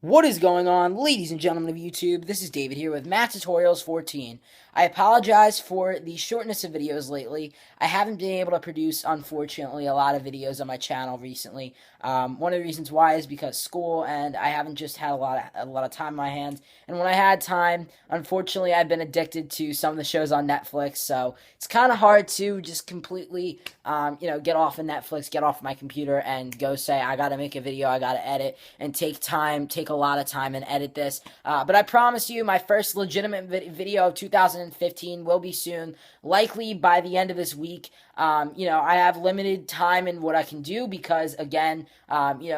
What is going on, ladies and gentlemen of YouTube? This is David here with Matt Tutorials 14. I apologize for the shortness of videos lately. I haven't been able to produce, unfortunately, a lot of videos on my channel recently. One of the reasons why is because school, and I haven't just had a lot of time on my hands. And when I had time, unfortunately, I've been addicted to some of the shows on Netflix, so it's kind of hard to just completely, get off of Netflix, get off my computer, and go say, I gotta make a video, I gotta edit, and take a lot of time and edit this. But I promise you, my first legitimate video of 2015 will be soon, likely by the end of this week. I have limited time in what I can do because, again,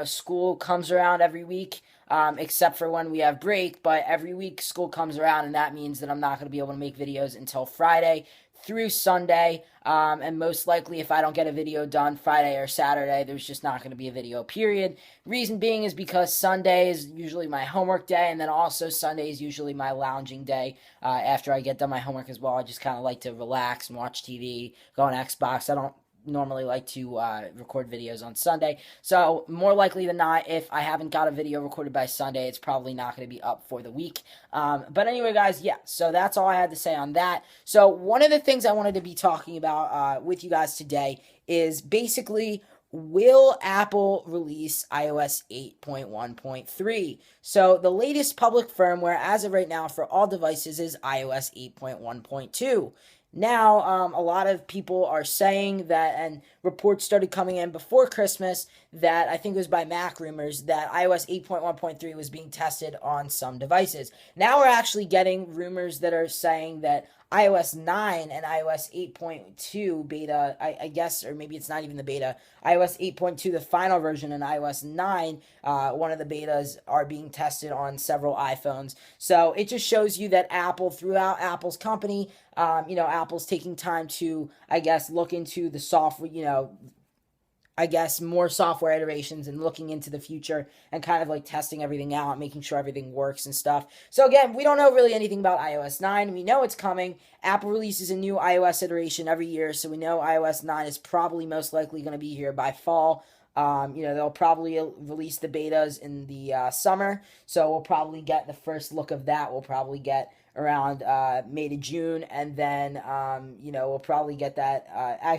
school comes around every week. Except for when we have break, but every week school comes around, and that means that I'm not going to be able to make videos until Friday through Sunday, and most likely if I don't get a video done Friday or Saturday, there's just not going to be a video, period. Reason being is because Sunday is usually my homework day, and then also Sunday is usually my lounging day. After I get done my homework as well, I just kind of like to relax and watch TV, go on Xbox. I don't normally like to record videos on Sunday, so more likely than not, if I haven't got a video recorded by Sunday, it's probably not going to be up for the week. But anyway, guys, yeah, so that's all I had to say on that. So one of the things I wanted to be talking about with you guys today is basically, will Apple release iOS 8.1.3? So the latest public firmware as of right now for all devices is iOS 8.1.2. Now, a lot of people are saying that, and reports started coming in before Christmas, that I think it was by Mac Rumors, that iOS 8.1.3 was being tested on some devices. Now we're actually getting rumors that are saying that iOS 9 and iOS 8.2 beta, I guess, or maybe it's not even the beta, iOS 8.2, the final version, and iOS 9, one of the betas, are being tested on several iPhones. So it just shows you that Apple, throughout Apple's company, Apple's taking time to, I guess, look into the software, more software iterations and looking into the future and kind of like testing everything out, making sure everything works and stuff. So again, we don't know really anything about iOS 9. We know it's coming. Apple releases a new iOS iteration every year, so we know iOS 9 is probably most likely going to be here by fall. They'll probably release the betas in the summer, so we'll probably get the first look of that. We'll probably get around May to June, and then we'll probably get that.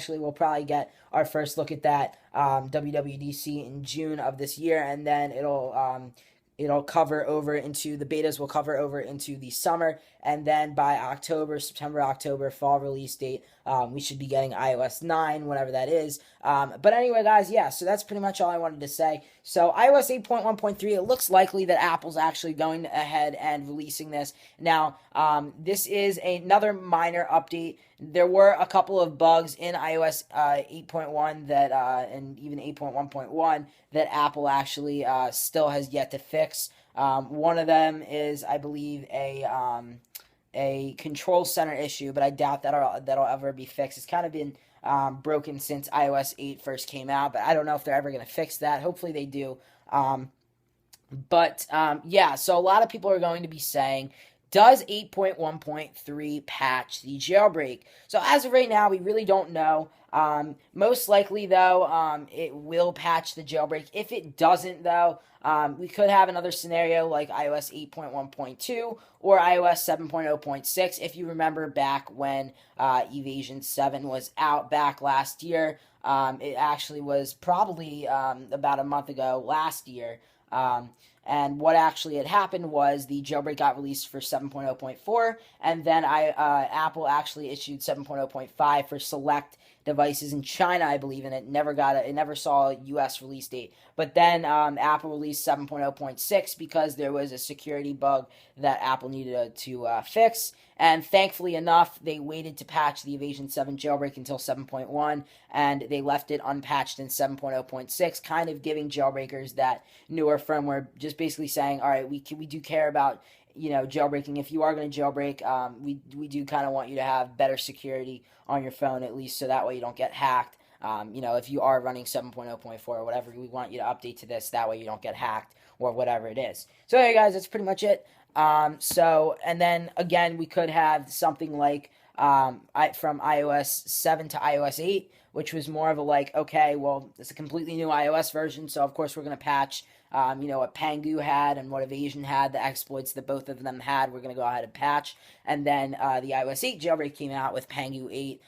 We'll probably get our first look at that WWDC in June of this year, and then it'll cover over into the betas will cover over into the summer, and then by September, October, fall release date, we should be getting iOS 9, whatever that is. But anyway, guys, yeah, so that's pretty much all I wanted to say. So iOS 8.1.3, it looks likely that Apple's actually going ahead and releasing this. Now, this is another minor update. There were a couple of bugs in iOS 8.1 that, and even 8.1.1, that Apple actually still has yet to fix. One of them is, I believe, a control center issue, but I doubt that'll ever be fixed. It's kind of been broken since iOS 8 first came out, but I don't know if they're ever going to fix that. Hopefully they do. So a lot of people are going to be saying, does 8.1.3 patch the jailbreak? So as of right now, we really don't know. Most likely, though, it will patch the jailbreak. If it doesn't, though, we could have another scenario like iOS 8.1.2 or iOS 7.0.6. If you remember back when Evasion 7 was out back last year, it actually was probably about a month ago last year. And what actually had happened was the jailbreak got released for 7.0.4, and then Apple actually issued 7.0.5 for select devices in China, I believe, and it never saw a U.S. release date. But then Apple released 7.0.6 because there was a security bug that Apple needed to fix. And thankfully enough, they waited to patch the Evasion 7 jailbreak until 7.1, and they left it unpatched in 7.0.6, kind of giving jailbreakers that newer firmware, just basically saying, all right, we do care about jailbreaking. If you are going to jailbreak, we do kind of want you to have better security on your phone, at least, so that way you don't get hacked. If you are running 7.0.4 or whatever, we want you to update to this, that way you don't get hacked or whatever it is. So, hey guys, that's pretty much it. And then again, we could have something like from iOS 7 to iOS 8, which was more of a like, okay, well, it's a completely new iOS version, so of course we're going to patch what Pangu had and what Evasion had, the exploits that both of them had, we're going to go ahead and patch. And then the iOS 8 jailbreak came out with Pangu 8.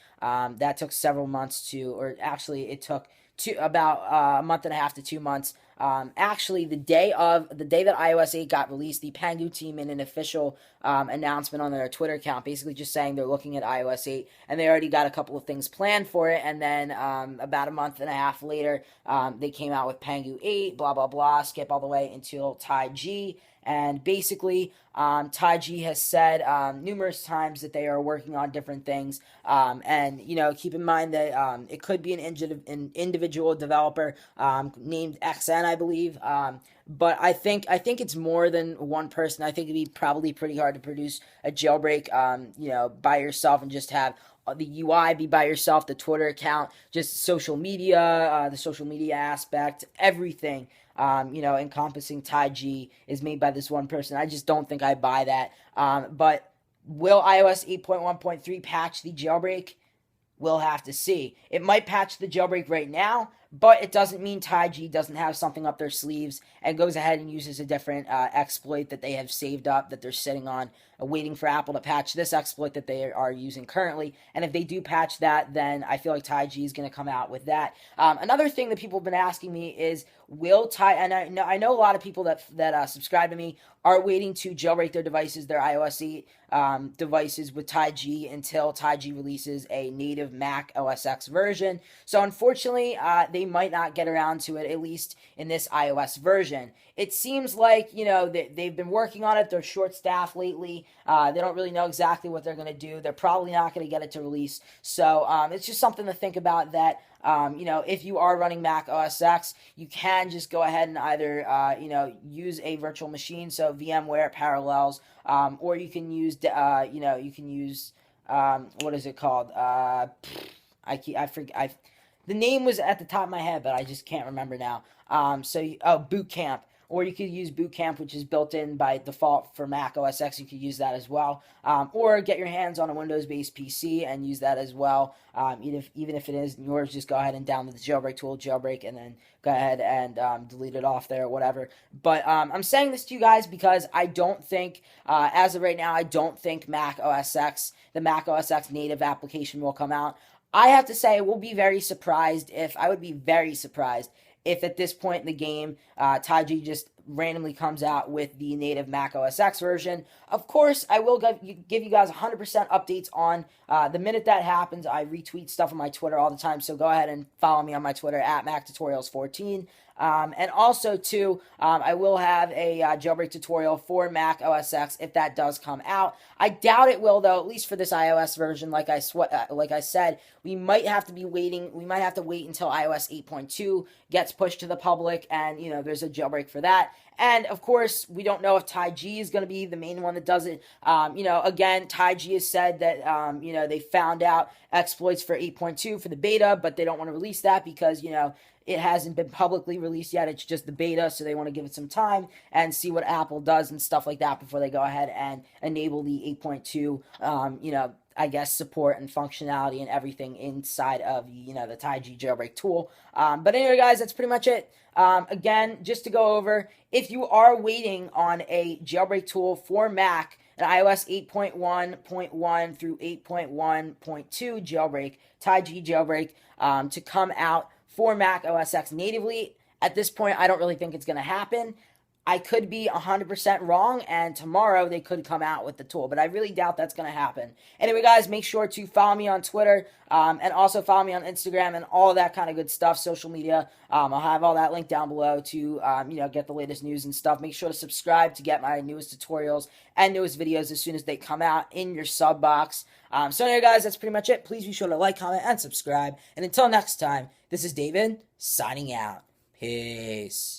That took several months or actually, it took about a month and a half to 2 months. Actually, the day that iOS 8 got released, the Pangu team made an official announcement on their Twitter account, basically just saying they're looking at iOS 8, and they already got a couple of things planned for it. And then about a month and a half later, they came out with Pangu 8, blah blah blah, skip all the way until TaiG. And basically, TaiG has said numerous times that they are working on different things. And, keep in mind that it could be an individual developer named XN, I believe. But I think it's more than one person. I think it'd be probably pretty hard to produce a jailbreak, by yourself and just have the UI be by yourself, the Twitter account, just social media, the social media aspect, everything. Encompassing TaiG is made by this one person. I just don't think I buy that. But will iOS 8.1.3 patch the jailbreak? We'll have to see. It might patch the jailbreak right now, but it doesn't mean TaiG doesn't have something up their sleeves and goes ahead and uses a different exploit that they have saved up, that they're sitting on, waiting for Apple to patch this exploit that they are using currently. And if they do patch that, then I feel like TaiG is going to come out with that. Another thing that people have been asking me is, and I know a lot of people that subscribe to me are waiting to jailbreak their devices, their iOS 8 devices with TaiG until TaiG releases a native Mac OS X version. So unfortunately, they might not get around to it, at least in this iOS version. It seems like, they've been working on it. They're short-staffed lately. They don't really know exactly what they're going to do. They're probably not going to get it to release. So it's just something to think about that, if you are running Mac OS X, you can just go ahead and either, use a virtual machine, so VMware Parallels, or you can use, what is it called? The name was at the top of my head, but I just can't remember now. Boot Camp. Or you could use Boot Camp, which is built in by default for Mac OS X. You could use that as well. Or get your hands on a Windows-based PC and use that as well. Even if it isn't yours, just go ahead and download the jailbreak tool, jailbreak, and then go ahead and delete it off there or whatever. But I'm saying this to you guys because I don't think, as of right now, I don't think the Mac OS X native application will come out. I have to say, I would be very surprised if at this point in the game, TaiG just randomly comes out with the native Mac OS X version. Of course, I will give you guys 100% updates on the minute that happens. I retweet stuff on my Twitter all the time, so go ahead and follow me on my Twitter at MacTutorials14. And also, too, I will have a jailbreak tutorial for Mac OS X if that does come out. I doubt it will, though, at least for this iOS version. Like I said, we might have to wait until iOS 8.2 gets pushed to the public, and, there's a jailbreak for that. And, of course, we don't know if TaiG is going to be the main one that does it. Again, TaiG has said that, they found out exploits for 8.2 for the beta, but they don't want to release that because, it hasn't been publicly released yet. It's just the beta, so they want to give it some time and see what Apple does and stuff like that before they go ahead and enable the 8.2, support and functionality and everything inside of, the TaiG jailbreak tool. But anyway, guys, that's pretty much it. Again, just to go over, if you are waiting on a jailbreak tool for Mac, an iOS 8.1.1 through 8.1.2 jailbreak, TaiG jailbreak, to come out for Mac OS X natively, at this point, I don't really think it's going to happen. I could be 100% wrong, and tomorrow they could come out with the tool, but I really doubt that's going to happen. Anyway, guys, make sure to follow me on Twitter, and also follow me on Instagram and all that kind of good stuff, social media. I'll have all that linked down below to, get the latest news and stuff. Make sure to subscribe to get my newest tutorials and newest videos as soon as they come out in your sub box. So anyway, guys, that's pretty much it. Please be sure to like, comment, and subscribe. And until next time, this is David, signing out. Peace.